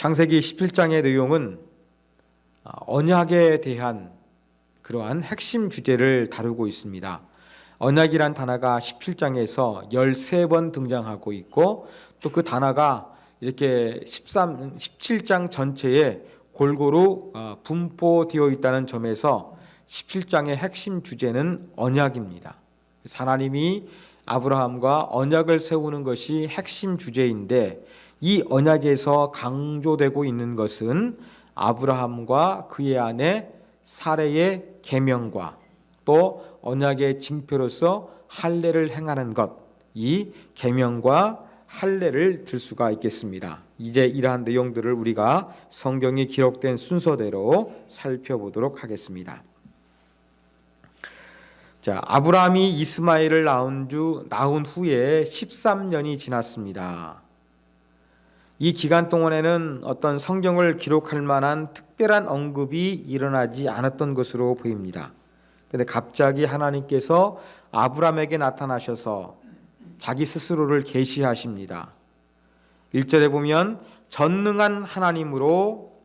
창세기 17장의 내용은 언약에 대한 그러한 핵심 주제를 다루고 있습니다. 언약이란 단어가 17장에서 13번 등장하고 있고 또 그 단어가 이렇게 17장 전체에 골고루 분포되어 있다는 점에서 17장의 핵심 주제는 언약입니다. 하나님이 아브라함과 언약을 세우는 것이 핵심 주제인데 이 언약에서 강조되고 있는 것은 아브라함과 그의 아내 사레의 계명과 또 언약의 징표로서 할례를 행하는 것, 이 계명과 할례를 들 수가 있겠습니다. 이제 이러한 내용들을 우리가 성경이 기록된 순서대로 살펴보도록 하겠습니다. 자, 아브라함이 이스마엘을 낳은 후에 13년이 지났습니다. 이 기간 동안에는 어떤 성경을 기록할 만한 특별한 언급이 일어나지 않았던 것으로 보입니다. 그런데 갑자기 하나님께서 아브라함에게 나타나셔서 자기 스스로를 계시하십니다. 1절에 보면 전능한 하나님으로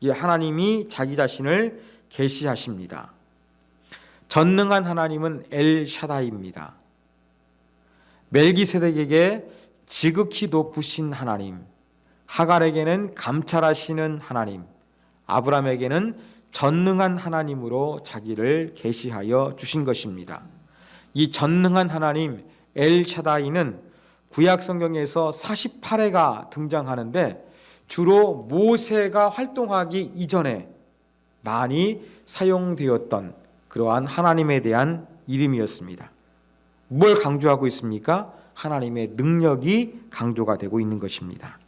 하나님이 자기 자신을 계시하십니다. 전능한 하나님은 엘샤다이입니다. 멜기세덱에게 지극히 높으신 하나님, 하갈에게는 감찰하시는 하나님, 아브라함에게는 전능한 하나님으로 자기를 계시하여 주신 것입니다. 이 전능한 하나님 엘샤다이는 구약 성경에서 48회가 등장하는데 주로 모세가 활동하기 이전에 많이 사용되었던 그러한 하나님에 대한 이름이었습니다. 뭘 강조하고 있습니까? 하나님의 능력이 강조가 되고 있는 것입니다.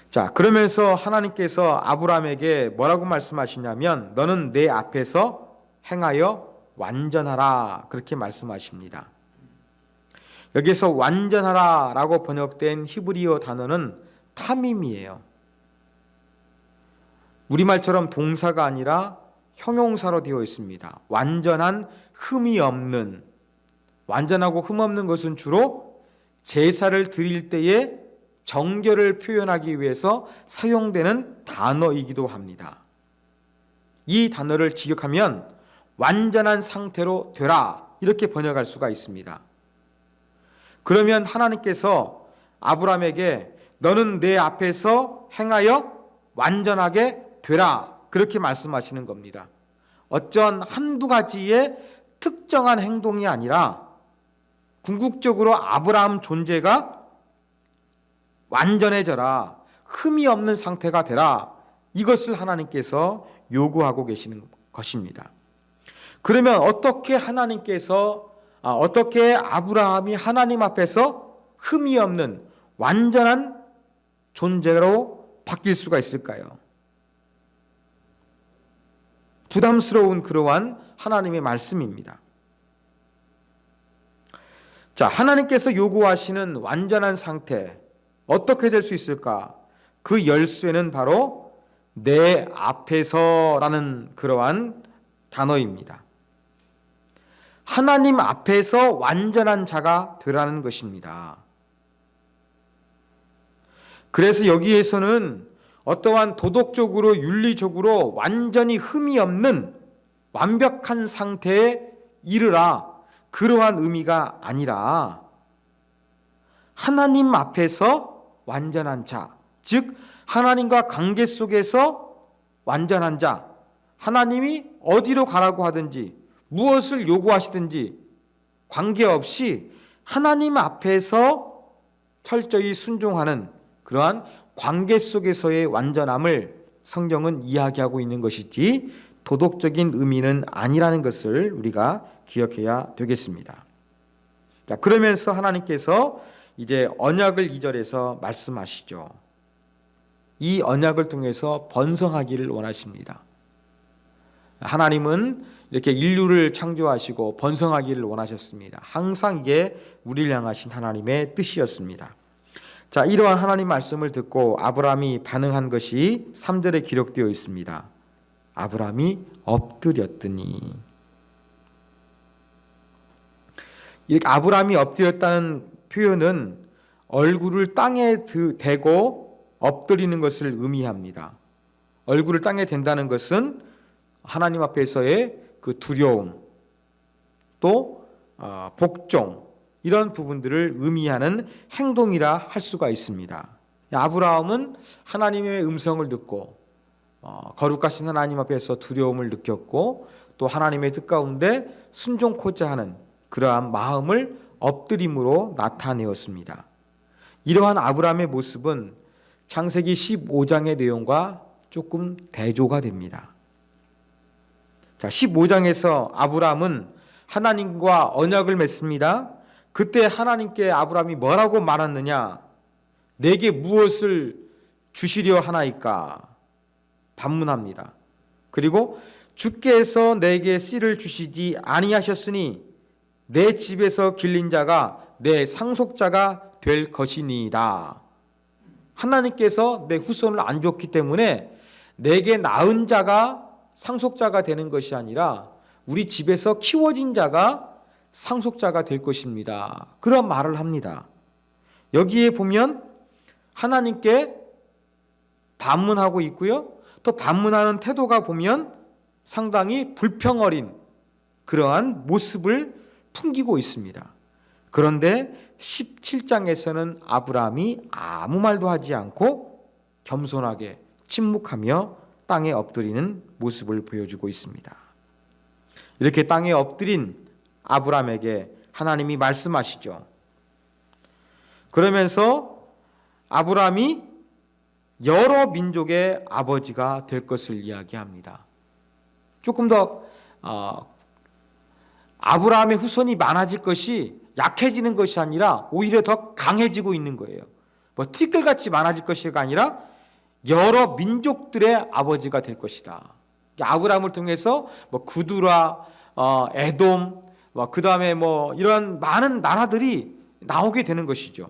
자, 그러면서 하나님께서 아브라함에게 뭐라고 말씀하시냐면 너는 내 앞에서 행하여 완전하라 그렇게 말씀하십니다. 여기서 완전하라 라고 번역된 히브리어 단어는 타밈이에요. 우리말처럼 동사가 아니라 형용사로 되어 있습니다. 완전한 흠이 없는, 완전하고 흠없는 것은 주로 제사를 드릴 때에 정결을 표현하기 위해서 사용되는 단어이기도 합니다. 이 단어를 직역하면 완전한 상태로 되라 이렇게 번역할 수가 있습니다. 그러면 하나님께서 아브라함에게 너는 내 앞에서 행하여 완전하게 되라 그렇게 말씀하시는 겁니다. 어쩐 한두 가지의 특정한 행동이 아니라 궁극적으로 아브라함 존재가 완전해져라, 흠이 없는 상태가 되라, 이것을 하나님께서 요구하고 계시는 것입니다. 그러면 어떻게 아브라함이 하나님 앞에서 흠이 없는 완전한 존재로 바뀔 수가 있을까요? 부담스러운 그러한 하나님의 말씀입니다. 자, 하나님께서 요구하시는 완전한 상태 어떻게 될 수 있을까? 그 열쇠는 바로 내 앞에서라는 그러한 단어입니다. 하나님 앞에서 완전한 자가 되라는 것입니다. 그래서 여기에서는 어떠한 도덕적으로 윤리적으로 완전히 흠이 없는 완벽한 상태에 이르라 그러한 의미가 아니라 하나님 앞에서 완전한 자, 즉 하나님과 관계 속에서 완전한 자, 하나님이 어디로 가라고 하든지 무엇을 요구하시든지 관계없이 하나님 앞에서 철저히 순종하는 그러한 관계 속에서의 완전함을 성경은 이야기하고 있는 것이지 도덕적인 의미는 아니라는 것을 우리가 기억해야 되겠습니다. 자, 그러면서 하나님께서 이제 언약을 2절에서 말씀하시죠. 이 언약을 통해서 번성하기를 원하십니다. 하나님은 이렇게 인류를 창조하시고 번성하기를 원하셨습니다. 항상 이게 우리를 향하신 하나님의 뜻이었습니다. 자, 이러한 하나님 말씀을 듣고 아브라함이 반응한 것이 3절에 기록되어 있습니다. 아브라함이 엎드렸더니. 이렇게 아브라함이 엎드렸다는 표현은 얼굴을 땅에 대고 엎드리는 것을 의미합니다. 얼굴을 땅에 댄다는 것은 하나님 앞에서의 그 두려움, 또 복종, 이런 부분들을 의미하는 행동이라 할 수가 있습니다. 아브라함은 하나님의 음성을 듣고 거룩하신 하나님 앞에서 두려움을 느꼈고, 또 하나님의 뜻 가운데 순종코자 하는 그러한 마음을 엎드림으로 나타내었습니다. 이러한 아브라함의 모습은 창세기 15장의 내용과 조금 대조가 됩니다. 자, 15장에서 아브라함은 하나님과 언약을 맺습니다. 그때 하나님께 아브라함이 뭐라고 말했느냐? 내게 무엇을 주시려 하나이까? 반문합니다. 그리고 주께서 내게 씨를 주시지 아니하셨으니 내 집에서 길린 자가 내 상속자가 될 것이니이다. 하나님께서 내 후손을 안 줬기 때문에 내게 낳은 자가 상속자가 되는 것이 아니라 우리 집에서 키워진 자가 상속자가 될 것입니다. 그런 말을 합니다. 여기에 보면 하나님께 반문하고 있고요. 또 반문하는 태도가 보면 상당히 불평어린 그러한 모습을 풍기고 있습니다. 그런데 17장에서는 아브라함이 아무 말도 하지 않고 겸손하게 침묵하며 땅에 엎드리는 모습을 보여주고 있습니다. 이렇게 땅에 엎드린 아브라함에게 하나님이 말씀하시죠. 그러면서 아브라함이 여러 민족의 아버지가 될 것을 이야기합니다. 조금 더 아브라함의 후손이 많아질 것이 약해지는 것이 아니라 오히려 더 강해지고 있는 거예요. 뭐 티끌같이 많아질 것이 아니라 여러 민족들의 아버지가 될 것이다. 아브라함을 통해서 뭐 구두라, 에돔, 그 다음에 뭐 이런 많은 나라들이 나오게 되는 것이죠.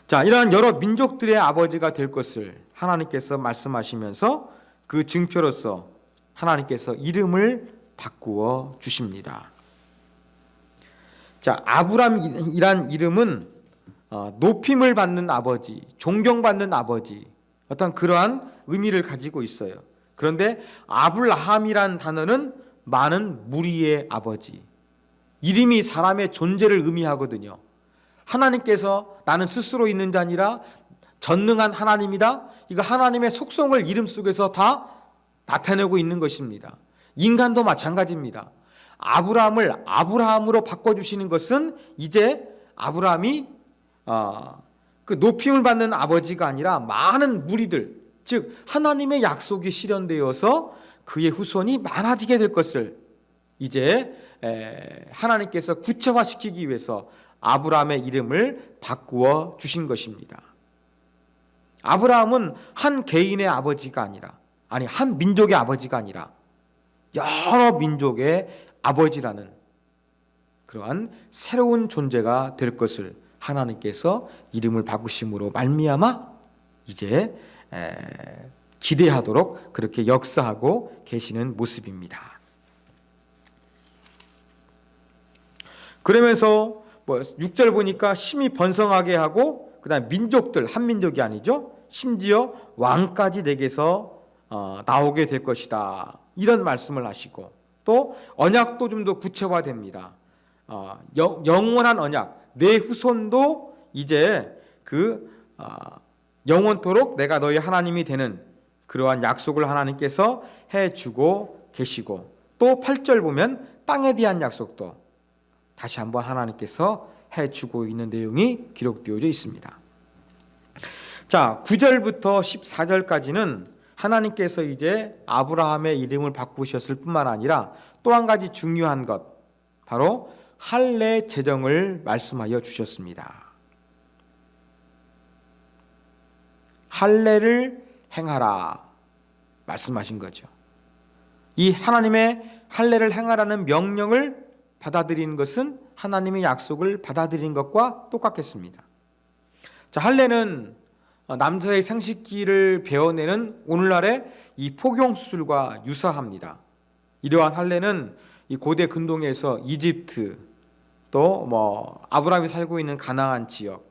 자, 이러한 여러 민족들의 아버지가 될 것을 하나님께서 말씀하시면서 그 증표로서 하나님께서 이름을 바꾸어 주십니다. 자, 아브람이란 이름은 높임을 받는 아버지, 존경받는 아버지, 어떤 그러한 의미를 가지고 있어요. 그런데 아브라함이란 단어는 많은 무리의 아버지, 이름이 사람의 존재를 의미하거든요. 하나님께서 나는 스스로 있는 자 아니라 전능한 하나님이다. 이거 하나님의 속성을 이름 속에서 다 나타내고 있는 것입니다. 인간도 마찬가지입니다. 아브라함을 아브라함으로 바꿔주시는 것은 이제 아브라함이 그 높임을 받는 아버지가 아니라 많은 무리들, 즉 하나님의 약속이 실현되어서 그의 후손이 많아지게 될 것을 이제 하나님께서 구체화시키기 위해서 아브라함의 이름을 바꾸어 주신 것입니다. 아브라함은 한 개인의 아버지가 아니라, 한 민족의 아버지가 아니라 여러 민족의 아버지라는 그러한 새로운 존재가 될 것을 하나님께서 이름을 바꾸심으로 말미암아 이제 기대하도록 그렇게 역사하고 계시는 모습입니다. 그러면서 6절 보니까 심히 번성하게 하고 그다음 민족들, 한 민족이 아니죠. 심지어 왕까지 내게서 나오게 될 것이다. 이런 말씀을 하시고 또 언약도 좀 더 구체화됩니다. 영원한 언약, 내 후손도 이제 영원토록 내가 너희 하나님이 되는 그러한 약속을 하나님께서 해주고 계시고, 또 8절 보면 땅에 대한 약속도 다시 한번 하나님께서 해주고 있는 내용이 기록되어져 있습니다. 자, 9절부터 14절까지는 하나님께서 이제 아브라함의 이름을 바꾸셨을 뿐만 아니라 또 한 가지 중요한 것, 바로 할례 제정을 말씀하여 주셨습니다. 할례를 행하라 말씀하신 거죠. 이 하나님의 할례를 행하라는 명령을 받아들이는 것은 하나님의 약속을 받아들이는 것과 똑같겠습니다. 자, 할례는 남자의 생식기를 베어내는 오늘날의 이 포경수술과 유사합니다. 이러한 할례는 이 고대 근동에서 이집트, 또 뭐 아브라함이 살고 있는 가나안 지역,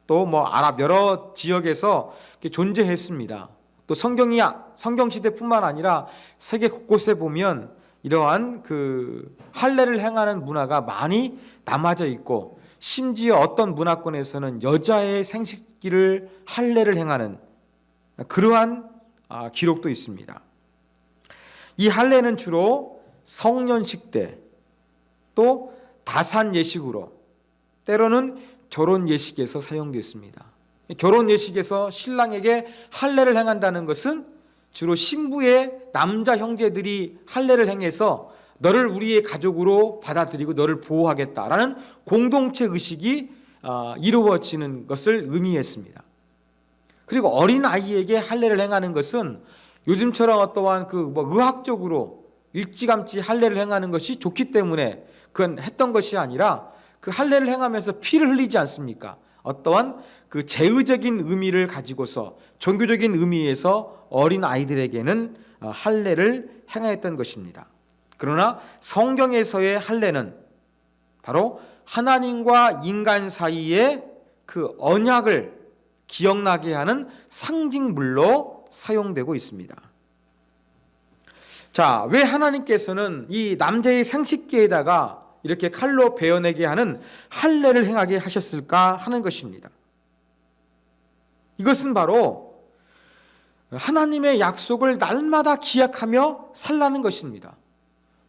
또 뭐 아랍 여러 지역에서 존재했습니다. 또 성경 시대뿐만 아니라 세계 곳곳에 보면 이러한 그 할례를 행하는 문화가 많이 남아져 있고, 심지어 어떤 문화권에서는 여자의 생식기를 할례를 행하는 그러한 기록도 있습니다. 이 할례는 주로 성년식 때, 또 다산 예식으로, 때로는 결혼 예식에서 사용됐습니다. 결혼 예식에서 신랑에게 할례를 행한다는 것은 주로 신부의 남자 형제들이 할례를 행해서 너를 우리의 가족으로 받아들이고 너를 보호하겠다라는 공동체 의식이 이루어지는 것을 의미했습니다. 그리고 어린 아이에게 할례를 행하는 것은 요즘처럼 어떠한 의학적으로 일찌감치 할례를 행하는 것이 좋기 때문에 그건 했던 것이 아니라, 그 할례를 행하면서 피를 흘리지 않습니까? 어떠한 그 제의적인 의미를 가지고서 종교적인 의미에서 어린 아이들에게는 할례를 행하였던 것입니다. 그러나 성경에서의 할례는 바로 하나님과 인간 사이의 그 언약을 기억나게 하는 상징물로 사용되고 있습니다. 자, 왜 하나님께서는 이 남자의 생식기에다가 이렇게 칼로 베어내게 하는 할례를 행하게 하셨을까 하는 것입니다. 이것은 바로 하나님의 약속을 날마다 기약하며 살라는 것입니다.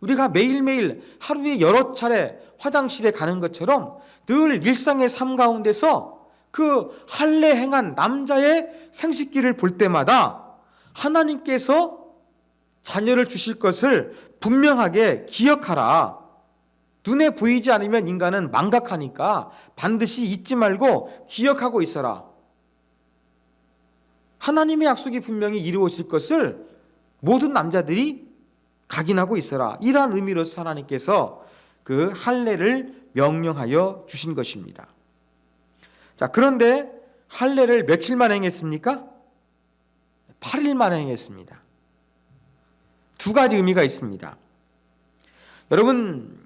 우리가 매일매일 하루에 여러 차례 화장실에 가는 것처럼 늘 일상의 삶 가운데서 그 할례 행한 남자의 생식기를 볼 때마다 하나님께서 자녀를 주실 것을 분명하게 기억하라. 눈에 보이지 않으면 인간은 망각하니까 반드시 잊지 말고 기억하고 있어라. 하나님의 약속이 분명히 이루어질 것을 모든 남자들이 각인하고 있어라. 이러한 의미로서 하나님께서 그 할례를 명령하여 주신 것입니다. 자, 그런데 할례를 며칠만 행했습니까? 8일만 행했습니다. 두 가지 의미가 있습니다. 여러분,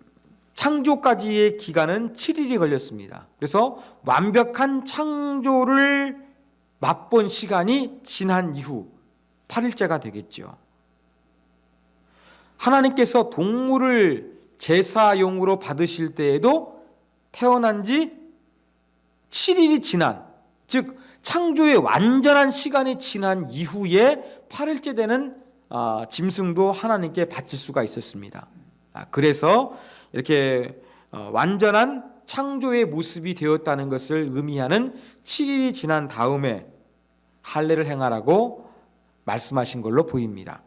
창조까지의 기간은 7일이 걸렸습니다. 그래서 완벽한 창조를 맛본 시간이 지난 이후 8일째가 되겠죠. 하나님께서 동물을 제사용으로 받으실 때에도 태어난 지 7일이 지난, 즉 창조의 완전한 시간이 지난 이후에 8일째 되는 짐승도 하나님께 바칠 수가 있었습니다. 그래서 이렇게 완전한 창조의 모습이 되었다는 것을 의미하는 7일이 지난 다음에 할례를 행하라고 말씀하신 걸로 보입니다.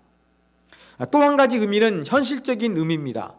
또 한 가지 의미는 현실적인 의미입니다.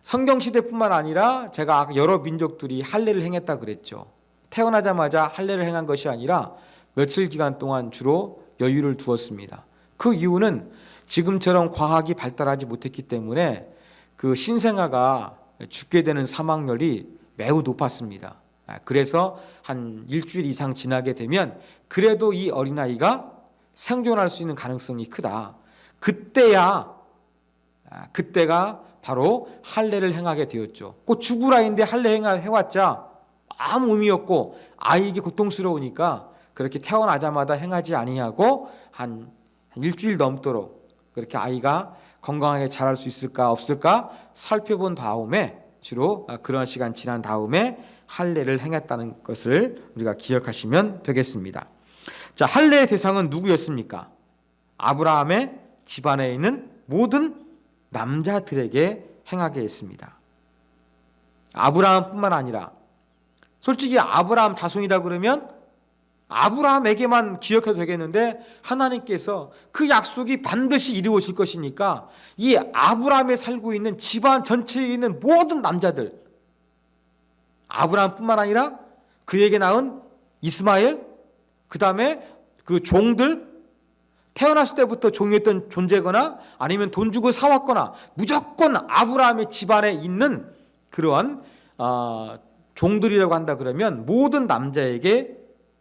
성경시대뿐만 아니라 제가 여러 민족들이 할례를 행했다 그랬죠. 태어나자마자 할례를 행한 것이 아니라 며칠 기간 동안 주로 여유를 두었습니다. 그 이유는 지금처럼 과학이 발달하지 못했기 때문에 그 신생아가 죽게 되는 사망률이 매우 높았습니다. 그래서 한 일주일 이상 지나게 되면 그래도 이 어린아이가 생존할 수 있는 가능성이 크다. 그때가 바로 할례를 행하게 되었죠. 꼭 죽을 아이인데 할례 해왔자 아무 의미 없고 아이에게 고통스러우니까 그렇게 태어나자마자 행하지 아니하고 한 일주일 넘도록 그렇게 아이가 건강하게 자랄 수 있을까 없을까 살펴본 다음에 주로 그런 시간 지난 다음에 할례를 행했다는 것을 우리가 기억하시면 되겠습니다. 자, 할례의 대상은 누구였습니까? 아브라함의 집안에 있는 모든 남자들에게 행하게 했습니다. 아브라함뿐만 아니라 솔직히 아브라함 자손이다 그러면 아브라함에게만 기억해도 되겠는데 하나님께서 그 약속이 반드시 이루어질 것이니까 이 아브라함에 살고 있는 집안 전체에 있는 모든 남자들, 아브라함뿐만 아니라 그에게 낳은 이스마엘, 그 다음에 그 종들, 태어났을 때부터 종이었던 존재거나 아니면 돈 주고 사왔거나 무조건 아브라함의 집안에 있는 그러한 종들이라고 한다 그러면 모든 남자에게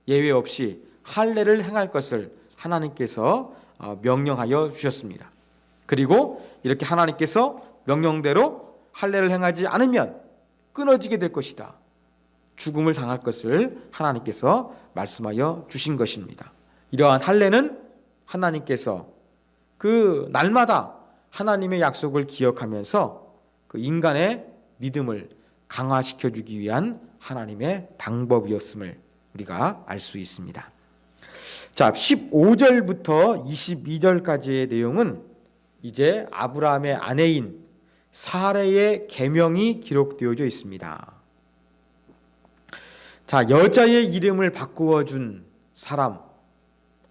예외 없이 할례를 행할 것을 하나님께서 명령하여 주셨습니다. 그리고 이렇게 하나님께서 명령대로 할례를 행하지 않으면 끊어지게 될 것이다. 죽음을 당할 것을 하나님께서 말씀하여 주신 것입니다. 이러한 할례는 하나님께서 그 날마다 하나님의 약속을 기억하면서 그 인간의 믿음을 강화시켜 주기 위한 하나님의 방법이었음을 우리가 알 수 있습니다. 자, 15절부터 22절까지의 내용은 이제 아브라함의 아내인 사레의 계명이 기록되어져 있습니다. 자, 여자의 이름을 바꾸어 준 사람,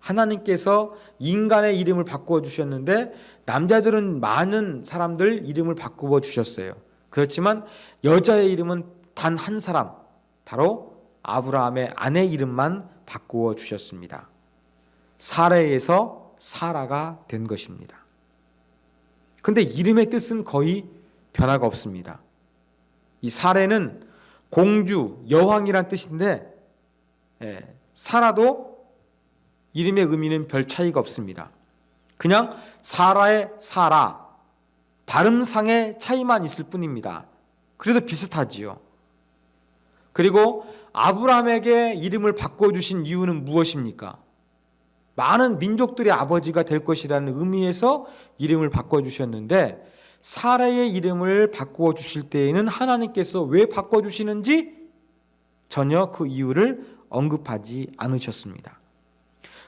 하나님께서 인간의 이름을 바꾸어 주셨는데 남자들은 많은 사람들 이름을 바꾸어 주셨어요. 그렇지만 여자의 이름은 단 한 사람, 바로 아브라함의 아내 이름만 바꾸어 주셨습니다. 사레에서 사라가 된 것입니다. 근데 이름의 뜻은 거의 변화가 없습니다. 이 사레는 공주, 여왕이란 뜻인데 사라도 이름의 의미는 별 차이가 없습니다. 그냥 사라의 사라, 발음상의 차이만 있을 뿐입니다. 그래도 비슷하지요. 그리고 아브라함에게 이름을 바꿔주신 이유는 무엇입니까? 많은 민족들의 아버지가 될 것이라는 의미에서 이름을 바꿔주셨는데 사라의 이름을 바꿔주실 때에는 하나님께서 왜 바꿔주시는지 전혀 그 이유를 언급하지 않으셨습니다.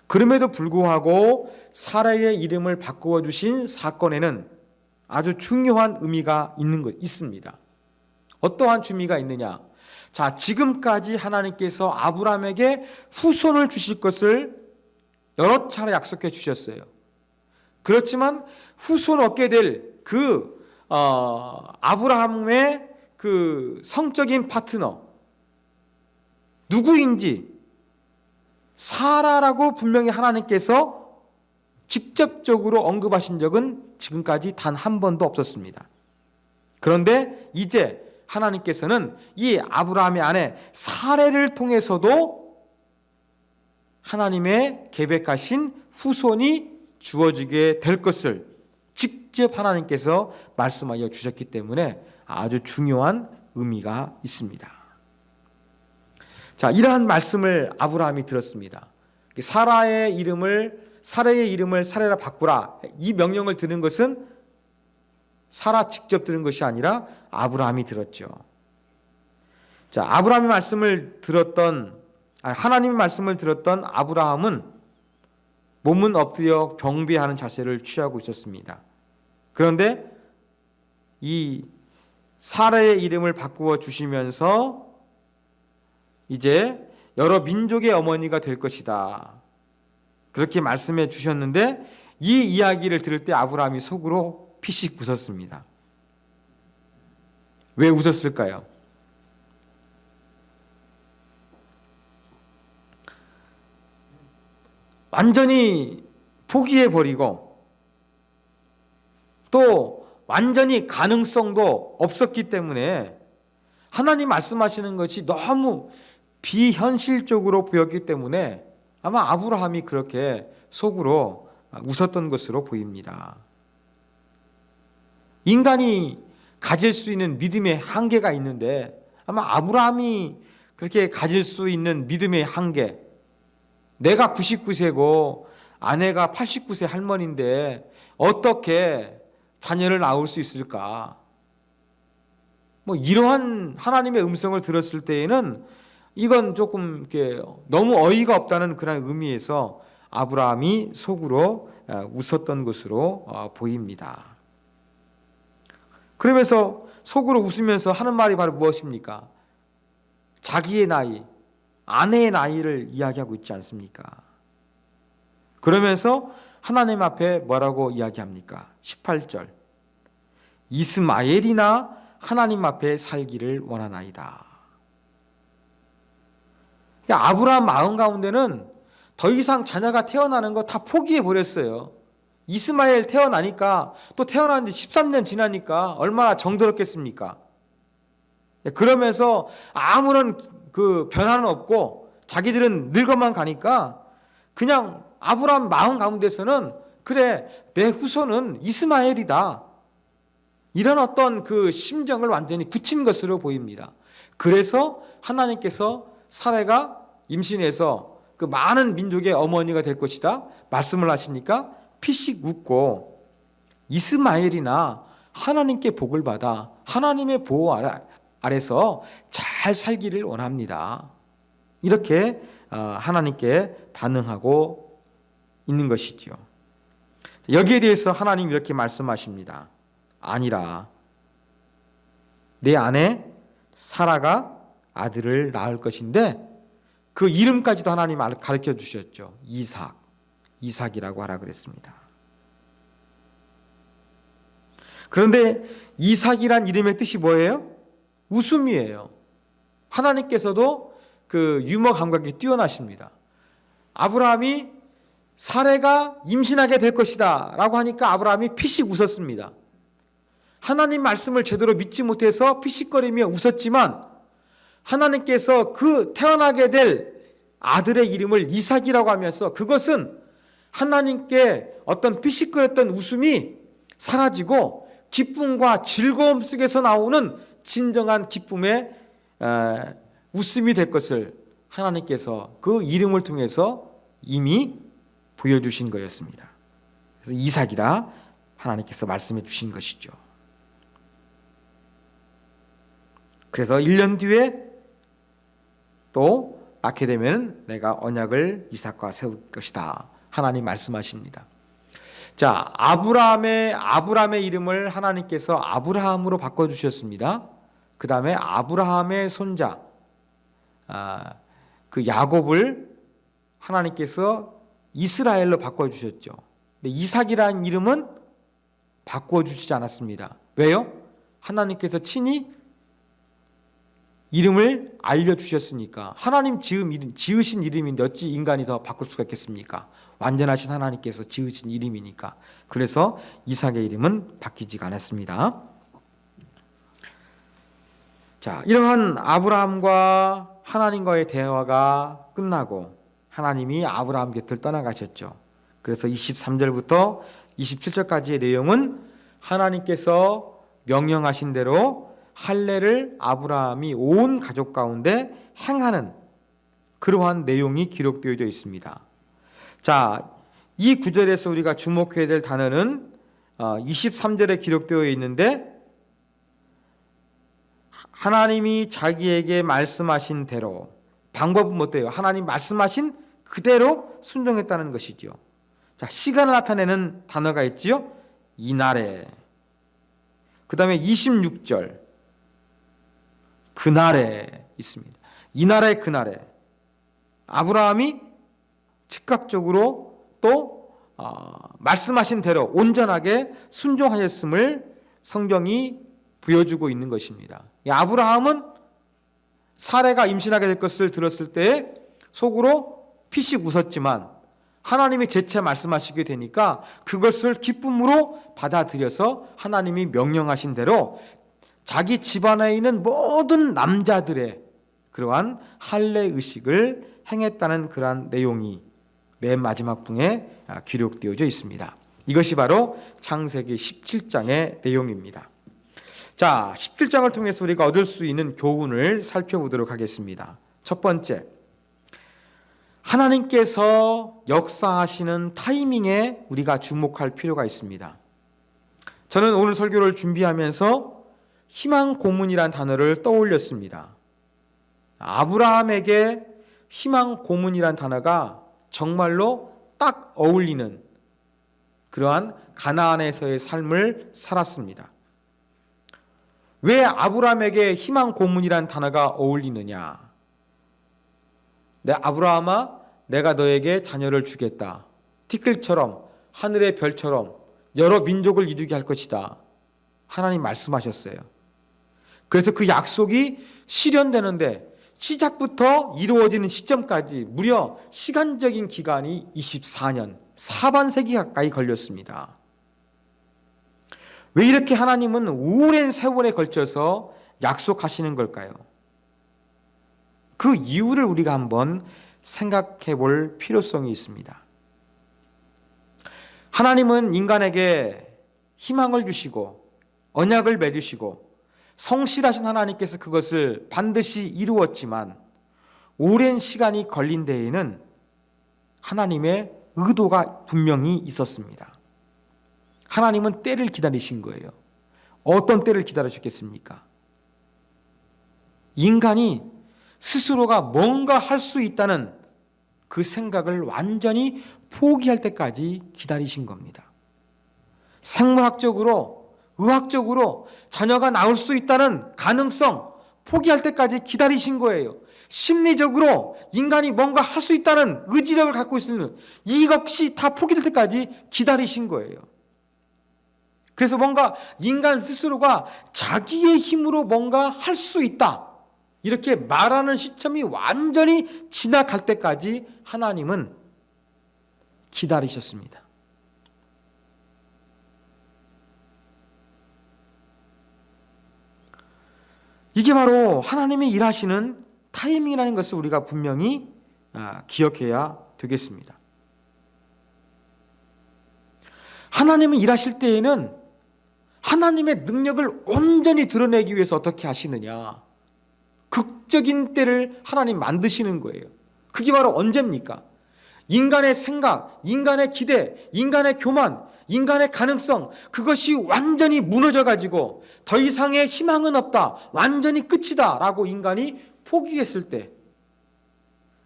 그럼에도 불구하고 사라의 이름을 바꾸어 주신 사건에는 아주 중요한 의미가 있습니다. 어떠한 의미가 있느냐? 자, 지금까지 하나님께서 아브라함에게 후손을 주실 것을 여러 차례 약속해 주셨어요. 그렇지만 후손 얻게 될 아브라함의 그 성적인 파트너 누구인지 사라라고 분명히 하나님께서 직접적으로 언급하신 적은 지금까지 단 한 번도 없었습니다. 그런데 이제 하나님께서는 이 아브라함의 아내 사레를 통해서도 하나님의 계획하신 후손이 주어지게 될 것을 직접 하나님께서 말씀하여 주셨기 때문에 아주 중요한 의미가 있습니다. 자, 이러한 말씀을 아브라함이 들었습니다. 사라의 이름을 사레라 바꾸라. 이 명령을 들은 것은 사라 직접 들은 것이 아니라 아브라함이 들었죠. 자, 하나님의 말씀을 들었던 아브라함은 몸은 엎드려 경배하는 자세를 취하고 있었습니다. 그런데 이 사라의 이름을 바꾸어 주시면서 이제 여러 민족의 어머니가 될 것이다. 그렇게 말씀해 주셨는데 이 이야기를 들을 때 아브라함이 속으로 피식 웃었습니다. 왜 웃었을까요? 완전히 포기해버리고 또 완전히 가능성도 없었기 때문에 하나님 말씀하시는 것이 너무 비현실적으로 보였기 때문에 아마 아브라함이 그렇게 속으로 웃었던 것으로 보입니다. 인간이 가질 수 있는 믿음의 한계가 있는데 아마 아브라함이 그렇게 가질 수 있는 믿음의 한계, 내가 99세고 아내가 89세 할머니인데 어떻게 자녀를 낳을 수 있을까? 이러한 하나님의 음성을 들었을 때에는 이건 조금 이렇게 너무 어이가 없다는 그런 의미에서 아브라함이 속으로 웃었던 것으로 보입니다. 그러면서 속으로 웃으면서 하는 말이 바로 무엇입니까? 자기의 나이, 아내의 나이를 이야기하고 있지 않습니까? 그러면서 하나님 앞에 뭐라고 이야기합니까? 18절 이스마엘이나 하나님 앞에 살기를 원하나이다. 아브라함 마음 가운데는 더 이상 자녀가 태어나는 거 다 포기해 버렸어요. 이스마엘 태어나니까 또 태어났는데 13년 지나니까 얼마나 정들었겠습니까? 그러면서 아무런 그 변화는 없고 자기들은 늙어만 가니까 그냥 아브라함 마음 가운데서는 그래, 내 후손은 이스마엘이다. 이런 어떤 그 심정을 완전히 굳힌 것으로 보입니다. 그래서 하나님께서 사라가 임신해서 그 많은 민족의 어머니가 될 것이다 말씀을 하시니까 피식 웃고 이스마엘이나 하나님께 복을 받아 하나님의 보호 아래서 잘 살기를 원합니다. 이렇게 하나님께 반응하고 있는 것이죠. 여기에 대해서 하나님 이렇게 말씀하십니다. 아니라 내 아내 사라가 아들을 낳을 것인데 그 이름까지도 하나님 가르쳐 주셨죠. 이삭이라고 하라 그랬습니다. 그런데 이삭이란 이름의 뜻이 뭐예요? 웃음이에요. 하나님께서도 그 유머 감각이 뛰어나십니다. 아브라함이 사레가 임신하게 될 것이다 라고 하니까 아브라함이 피식 웃었습니다. 하나님 말씀을 제대로 믿지 못해서 피식거리며 웃었지만 하나님께서 그 태어나게 될 아들의 이름을 이삭이라고 하면서 그것은 하나님께 어떤 피식거렸던 웃음이 사라지고 기쁨과 즐거움 속에서 나오는 진정한 기쁨의 웃음이 될 것을 하나님께서 그 이름을 통해서 이미 보여주신 거였습니다. 그래서 이삭이라 하나님께서 말씀해 주신 것이죠. 그래서 1년 뒤에 또 낳게 되면 내가 언약을 이삭과 세울 것이다. 하나님 말씀하십니다. 자, 아브라함의 이름을 하나님께서 아브라함으로 바꿔주셨습니다. 그 다음에 아브라함의 손자, 그 야곱을 하나님께서 이스라엘로 바꿔주셨죠. 근데 이삭이라는 이름은 바꿔주시지 않았습니다. 왜요? 하나님께서 친히 이름을 알려주셨으니까. 하나님 지으신 이름인데 어찌 인간이 더 바꿀 수가 있겠습니까? 완전하신 하나님께서 지으신 이름이니까. 그래서 이삭의 이름은 바뀌지가 않았습니다. 자, 이러한 아브라함과 하나님과의 대화가 끝나고 하나님이 아브라함 곁을 떠나가셨죠. 그래서 23절부터 27절까지의 내용은 하나님께서 명령하신 대로 할례를 아브라함이 온 가족 가운데 행하는 그러한 내용이 기록되어 있습니다. 자, 이 구절에서 우리가 주목해야 될 단어는 23절에 기록되어 있는데 하나님이 자기에게 말씀하신 대로, 방법은 어때요? 하나님 말씀하신 그대로 순종했다는 것이죠. 자, 시간을 나타내는 단어가 있지요. 이날에. 그 다음에 26절 그날에 있습니다. 이날에 그날에 아브라함이 즉각적으로 또 말씀하신 대로 온전하게 순종하였음을 성경이 보여주고 있는 것입니다. 아브라함은 사레가 임신하게 될 것을 들었을 때 속으로 피식 웃었지만 하나님이 재차 말씀하시게 되니까 그것을 기쁨으로 받아들여서 하나님이 명령하신 대로 자기 집안에 있는 모든 남자들의 그러한 할례 의식을 행했다는 그러한 내용이 맨 마지막 분에 기록되어져 있습니다. 이것이 바로 창세기 17장의 내용입니다. 자, 17장을 통해서 우리가 얻을 수 있는 교훈을 살펴보도록 하겠습니다. 첫 번째, 하나님께서 역사하시는 타이밍에 우리가 주목할 필요가 있습니다. 저는 오늘 설교를 준비하면서 희망 고문이란 단어를 떠올렸습니다. 아브라함에게 희망 고문이란 단어가 정말로 딱 어울리는 그러한 가나안에서의 삶을 살았습니다. 왜 아브라함에게 희망 고문이란 단어가 어울리느냐? 아브라함아, 내가 너에게 자녀를 주겠다. 티끌처럼 하늘의 별처럼 여러 민족을 이루게 할 것이다. 하나님 말씀하셨어요. 그래서 그 약속이 실현되는데 시작부터 이루어지는 시점까지 무려 시간적인 기간이 24년, 사반세기 가까이 걸렸습니다. 왜 이렇게 하나님은 오랜 세월에 걸쳐서 약속하시는 걸까요? 그 이유를 우리가 한번 생각해 볼 필요성이 있습니다. 하나님은 인간에게 희망을 주시고 언약을 맺으시고 성실하신 하나님께서 그것을 반드시 이루었지만 오랜 시간이 걸린 데에는 하나님의 의도가 분명히 있었습니다. 하나님은 때를 기다리신 거예요. 어떤 때를 기다리셨겠습니까? 인간이 스스로가 뭔가 할 수 있다는 그 생각을 완전히 포기할 때까지 기다리신 겁니다. 생물학적으로, 의학적으로 자녀가 나올 수 있다는 가능성 포기할 때까지 기다리신 거예요. 심리적으로 인간이 뭔가 할 수 있다는 의지력을 갖고 있는 이것이 다 포기될 때까지 기다리신 거예요. 그래서 뭔가 인간 스스로가 자기의 힘으로 뭔가 할 수 있다 이렇게 말하는 시점이 완전히 지나갈 때까지 하나님은 기다리셨습니다. 이게 바로 하나님이 일하시는 타이밍이라는 것을 우리가 분명히 기억해야 되겠습니다. 하나님이 일하실 때에는 하나님의 능력을 온전히 드러내기 위해서 어떻게 하시느냐? 극적인 때를 하나님 만드시는 거예요. 그게 바로 언제입니까? 인간의 생각, 인간의 기대, 인간의 교만, 인간의 가능성 그것이 완전히 무너져가지고 더 이상의 희망은 없다. 완전히 끝이다 라고 인간이 포기했을 때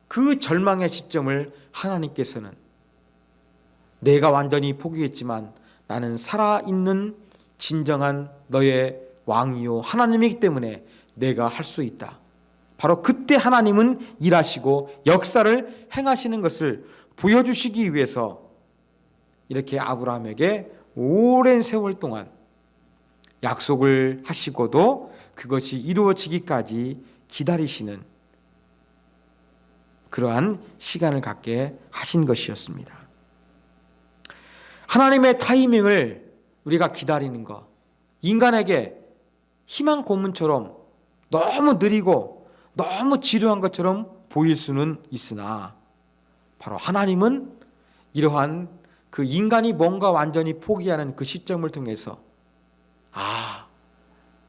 그 절망의 시점을 하나님께서는 내가 완전히 포기했지만 나는 살아있는 진정한 너의 왕이요 하나님이기 때문에 내가 할 수 있다. 바로 그때 하나님은 일하시고 역사를 행하시는 것을 보여주시기 위해서 이렇게 아브라함에게 오랜 세월 동안 약속을 하시고도 그것이 이루어지기까지 기다리시는 그러한 시간을 갖게 하신 것이었습니다. 하나님의 타이밍을 우리가 기다리는 것, 인간에게 희망 고문처럼 너무 느리고 너무 지루한 것처럼 보일 수는 있으나 바로 하나님은 이러한 그 인간이 뭔가 완전히 포기하는 그 시점을 통해서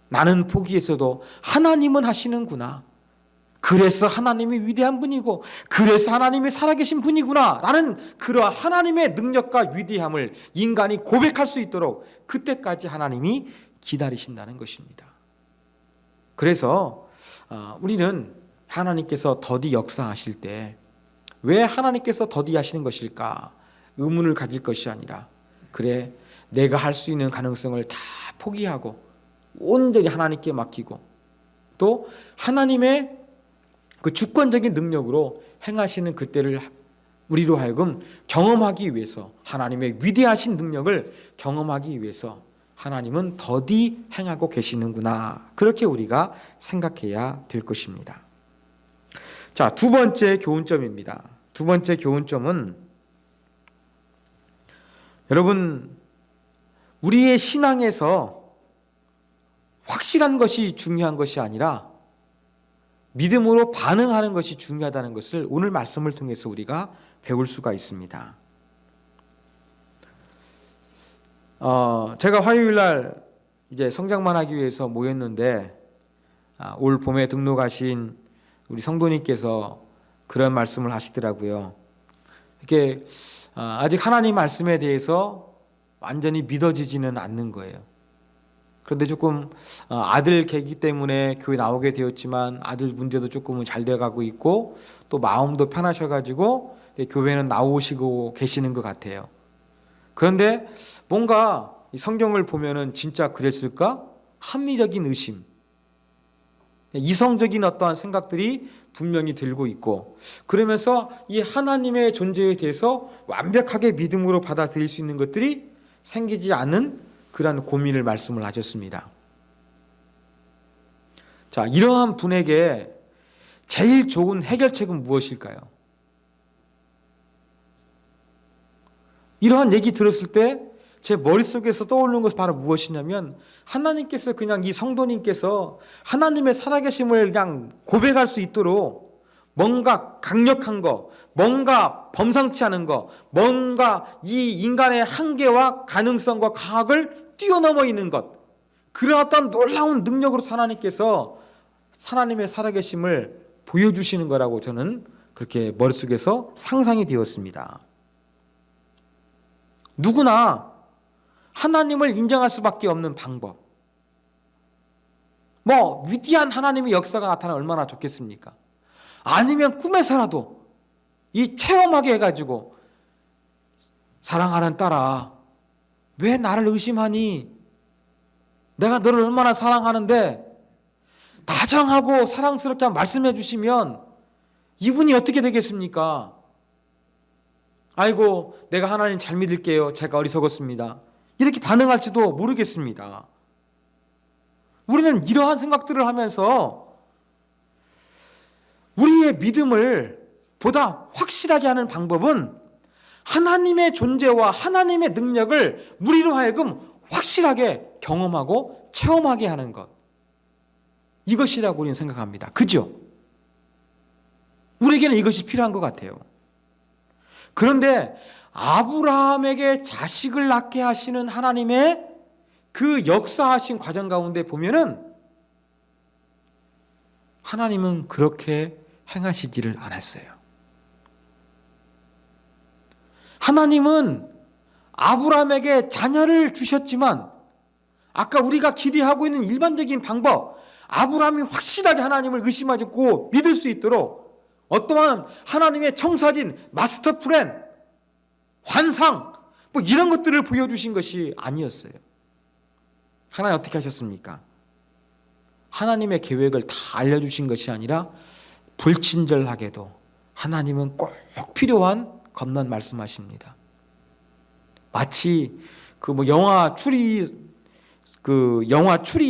나는 포기했어도 하나님은 하시는구나. 그래서 하나님이 위대한 분이고 그래서 하나님이 살아계신 분이구나 라는 그러한 하나님의 능력과 위대함을 인간이 고백할 수 있도록 그때까지 하나님이 기다리신다는 것입니다. 그래서 우리는 하나님께서 더디 역사하실 때 왜 하나님께서 더디 하시는 것일까 의문을 가질 것이 아니라 그래 내가 할 수 있는 가능성을 다 포기하고 온전히 하나님께 맡기고 또 하나님의 그 주권적인 능력으로 행하시는 그때를 우리로 하여금 경험하기 위해서 하나님의 위대하신 능력을 경험하기 위해서 하나님은 더디 행하고 계시는구나 그렇게 우리가 생각해야 될 것입니다. 자, 두 번째 교훈점입니다. 두 번째 교훈점은 여러분 우리의 신앙에서 확실한 것이 중요한 것이 아니라 믿음으로 반응하는 것이 중요하다는 것을 오늘 말씀을 통해서 우리가 배울 수가 있습니다. 제가 화요일 날 이제 성장만 하기 위해서 모였는데 올 봄에 등록하신 우리 성도님께서 그런 말씀을 하시더라고요. 이렇게 아직 하나님 말씀에 대해서 완전히 믿어지지는 않는 거예요. 그런데 조금 아들 계기 때문에 교회 나오게 되었지만 아들 문제도 조금은 잘 돼가고 있고 또 마음도 편하셔가지고 교회는 나오시고 계시는 것 같아요. 그런데 뭔가 성경을 보면은 진짜 그랬을까? 합리적인 의심, 이성적인 어떠한 생각들이 분명히 들고 있고 그러면서 이 하나님의 존재에 대해서 완벽하게 믿음으로 받아들일 수 있는 것들이 생기지 않는 그러한 고민을 말씀을 하셨습니다. 자, 이러한 분에게 제일 좋은 해결책은 무엇일까요? 이러한 얘기 들었을 때 제 머릿속에서 떠오르는 것이 바로 무엇이냐면 하나님께서 그냥 이 성도님께서 하나님의 살아계심을 그냥 고백할 수 있도록 뭔가 강력한 거, 뭔가 범상치 않은 거, 뭔가 이 인간의 한계와 가능성과 과학을 뛰어넘어 있는 것 그런 어떤 놀라운 능력으로 하나님께서 하나님의 살아계심을 보여주시는 거라고 저는 그렇게 머릿속에서 상상이 되었습니다. 누구나 하나님을 인정할 수밖에 없는 방법. 위대한 하나님의 역사가 나타나면 얼마나 좋겠습니까? 아니면 꿈에서라도 이 체험하게 해가지고 사랑하는 딸아, 왜 나를 의심하니? 내가 너를 얼마나 사랑하는데 다정하고 사랑스럽게 말씀해 주시면 이분이 어떻게 되겠습니까? 아이고, 내가 하나님 잘 믿을게요. 제가 어리석었습니다. 이렇게 반응할지도 모르겠습니다. 우리는 이러한 생각들을 하면서 우리의 믿음을 보다 확실하게 하는 방법은 하나님의 존재와 하나님의 능력을 우리로 하여금 확실하게 경험하고 체험하게 하는 것. 이것이라고 우리는 생각합니다. 그죠? 우리에게는 이것이 필요한 것 같아요. 그런데 아브라함에게 자식을 낳게 하시는 하나님의 그 역사하신 과정 가운데 보면은 하나님은 그렇게 행하시지를 않았어요. 하나님은 아브라함에게 자녀를 주셨지만 아까 우리가 기대하고 있는 일반적인 방법, 아브라함이 확실하게 하나님을 의심하고 믿을 수 있도록 어떠한 하나님의 청사진, 마스터 플랜, 환상 이런 것들을 보여주신 것이 아니었어요. 하나님 어떻게 하셨습니까? 하나님의 계획을 다 알려주신 것이 아니라 불친절하게도 하나님은 꼭 필요한 것만 말씀하십니다. 마치 영화 추리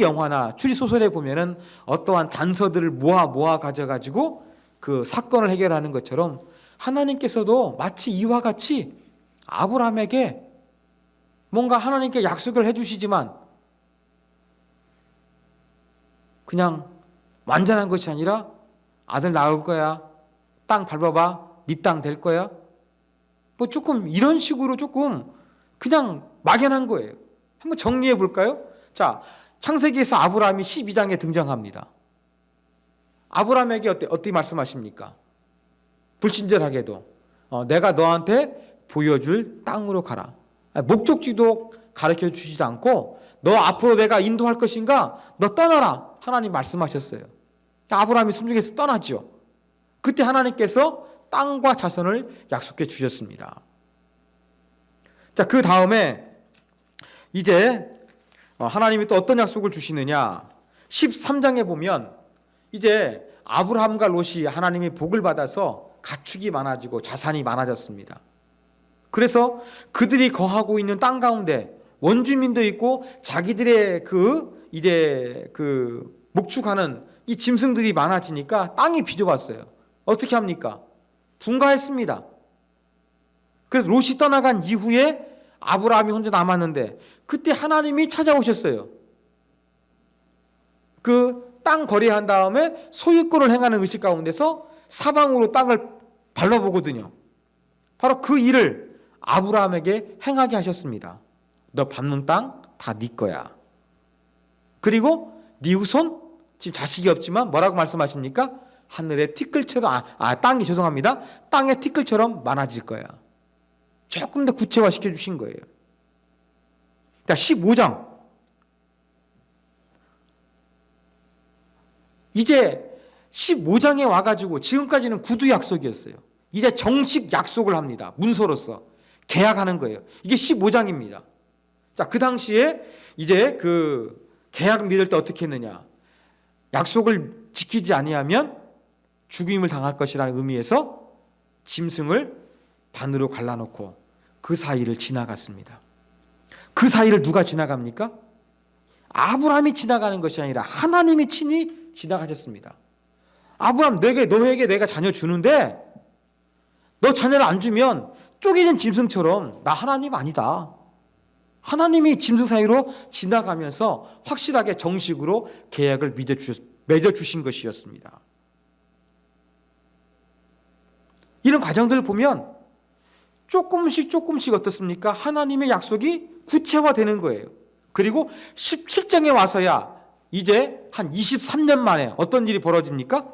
영화나 추리 소설에 보면은 어떠한 단서들을 모아 가져가지고 그 사건을 해결하는 것처럼 하나님께서도 마치 이와 같이 아브라함에게 뭔가 하나님께 약속을 해주시지만 그냥 완전한 것이 아니라 아들 나올 거야, 땅 밟아봐, 네 땅 될 거야, 조금 이런 식으로 조금 그냥 막연한 거예요. 한번 정리해 볼까요? 자, 창세기에서 아브라함이 12장에 등장합니다. 아브라함에게 어떻게 말씀하십니까? 불친절하게도 내가 너한테 보여줄 땅으로 가라. 목적지도 가르쳐 주지도 않고 너 앞으로 내가 인도할 것인가? 너 떠나라. 하나님 말씀하셨어요. 아브라함이 순종해서 떠나죠. 그때 하나님께서 땅과 자손을 약속해 주셨습니다. 자, 그 다음에 이제 하나님이 또 어떤 약속을 주시느냐? 13장에 보면 이제 아브라함과 롯이 하나님의 복을 받아서 가축이 많아지고 자산이 많아졌습니다. 그래서 그들이 거하고 있는 땅 가운데 원주민도 있고 자기들의 목축하는 이 짐승들이 많아지니까 땅이 비좁았어요. 어떻게 합니까? 분가했습니다. 그래서 롯이 떠나간 이후에 아브라함이 혼자 남았는데 그때 하나님이 찾아오셨어요. 그 땅 거래한 다음에 소유권을 행하는 의식 가운데서 사방으로 땅을 밟아보거든요. 바로 그 일을 아브라함에게 행하게 하셨습니다. 너 밟는 땅 다 네 거야. 그리고 네 후손 지금 자식이 없지만 뭐라고 말씀하십니까? 하늘의 티끌처럼 땅의 티끌처럼 많아질 거야. 조금 더 구체화시켜 주신 거예요. 자, 15장. 이제 15장에 와가지고 지금까지는 구두 약속이었어요. 이제 정식 약속을 합니다. 문서로서 계약하는 거예요. 이게 15장입니다. 자, 그 당시에 이제 그 계약 믿을 때 어떻게 했느냐? 약속을 지키지 아니하면 죽임을 당할 것이라는 의미에서 짐승을 반으로 갈라놓고 그 사이를 지나갔습니다. 그 사이를 누가 지나갑니까? 아브라함이 지나가는 것이 아니라 하나님이 친히 지나가셨습니다. 아브라함, 너에게 내가 자녀 주는데 너 자녀를 안 주면 쪼개진 짐승처럼 나 하나님 아니다. 하나님이 짐승 사이로 지나가면서 확실하게 정식으로 계약을 맺어주신 것이었습니다. 이런 과정들을 보면 조금씩 어떻습니까? 하나님의 약속이 구체화되는 거예요. 그리고 17장에 와서야 이제 한 23년 만에 어떤 일이 벌어집니까?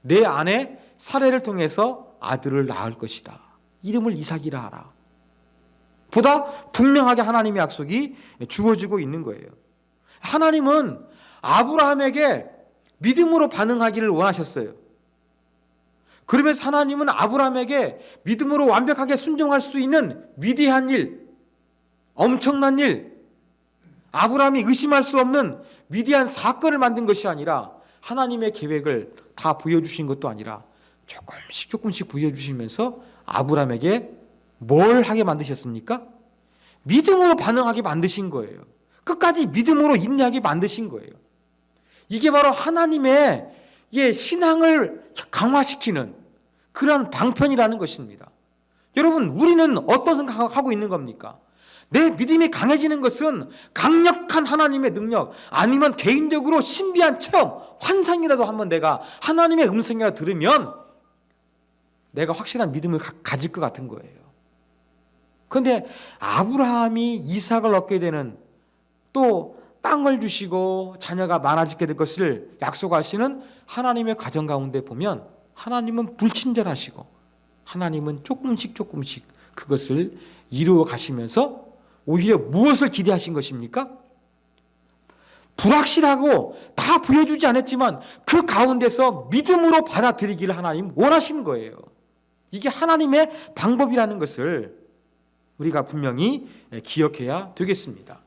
내 아내 사례를 통해서 아들을 낳을 것이다. 이름을 이삭이라 하라. 보다 분명하게 하나님의 약속이 주어지고 있는 거예요. 하나님은 아브라함에게 믿음으로 반응하기를 원하셨어요. 그러면서 하나님은 아브라함에게 믿음으로 완벽하게 순종할 수 있는 위대한 일, 엄청난 일, 아브라함이 의심할 수 없는 위대한 사건을 만든 것이 아니라 하나님의 계획을 다 보여주신 것도 아니라 조금씩 보여주시면서 아브라함에게 뭘 하게 만드셨습니까? 믿음으로 반응하게 만드신 거예요. 끝까지 믿음으로 인내하게 만드신 거예요. 이게 바로 하나님의 신앙을 강화시키는 그런 방편이라는 것입니다. 여러분, 우리는 어떤 생각하고 있는 겁니까? 내 믿음이 강해지는 것은 강력한 하나님의 능력, 아니면 개인적으로 신비한 체험, 환상이라도 한번 내가 하나님의 음성이라도 들으면 내가 확실한 믿음을 가질 것 같은 거예요. 그런데 아브라함이 이삭을 얻게 되는, 또 땅을 주시고 자녀가 많아지게 될 것을 약속하시는 하나님의 가정 가운데 보면 하나님은 불친절하시고 하나님은 조금씩 그것을 이루어 가시면서 오히려 무엇을 기대하신 것입니까? 불확실하고 다 보여주지 않았지만 그 가운데서 믿음으로 받아들이기를 하나님 원하시는 거예요. 이게 하나님의 방법이라는 것을 우리가 분명히 기억해야 되겠습니다.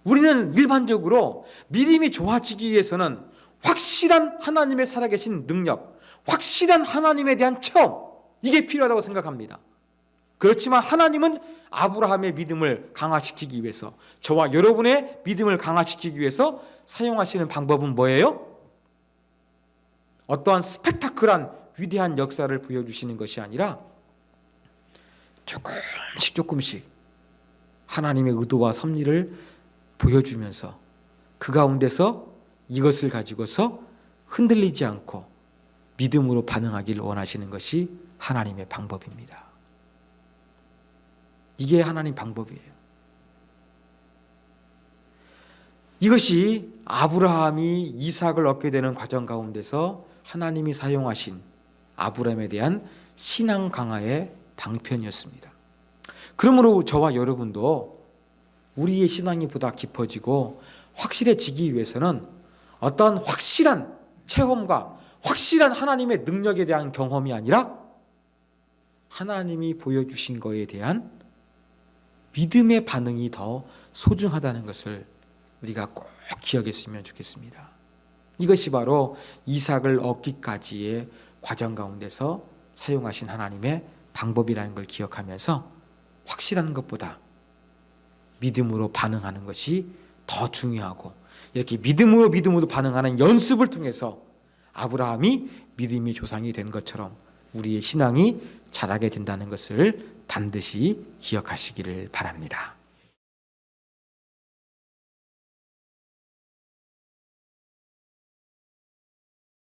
우리는 일반적으로 믿음이 좋아지기 위해서는 확실한 하나님의 살아계신 능력, 확실한 하나님에 대한 체험, 이게 필요하다고 생각합니다. 그렇지만 하나님은 아브라함의 믿음을 강화시키기 위해서, 저와 여러분의 믿음을 강화시키기 위해서 사용하시는 방법은 뭐예요? 어떠한 스펙타클한 위대한 역사를 보여주시는 것이 아니라 조금씩 하나님의 의도와 섭리를 보여주면서 그 가운데서 이것을 가지고서 흔들리지 않고 믿음으로 반응하기를 원하시는 것이 하나님의 방법입니다. 이게 하나님 방법이에요. 이것이 아브라함이 이삭을 얻게 되는 과정 가운데서 하나님이 사용하신 아브라함에 대한 신앙 강화의 방편이었습니다. 그러므로 저와 여러분도 우리의 신앙이 보다 깊어지고 확실해지기 위해서는 어떤 확실한 체험과 확실한 하나님의 능력에 대한 경험이 아니라 하나님이 보여주신 것에 대한 믿음의 반응이 더 소중하다는 것을 우리가 꼭 기억했으면 좋겠습니다. 이것이 바로 이삭을 얻기까지의 과정 가운데서 사용하신 하나님의 방법이라는 걸 기억하면서 확실한 것보다 믿음으로 반응하는 것이 더 중요하고, 이렇게 믿음으로 반응하는 연습을 통해서 아브라함이 믿음의 조상이 된 것처럼 우리의 신앙이 자라게 된다는 것을 반드시 기억하시기를 바랍니다.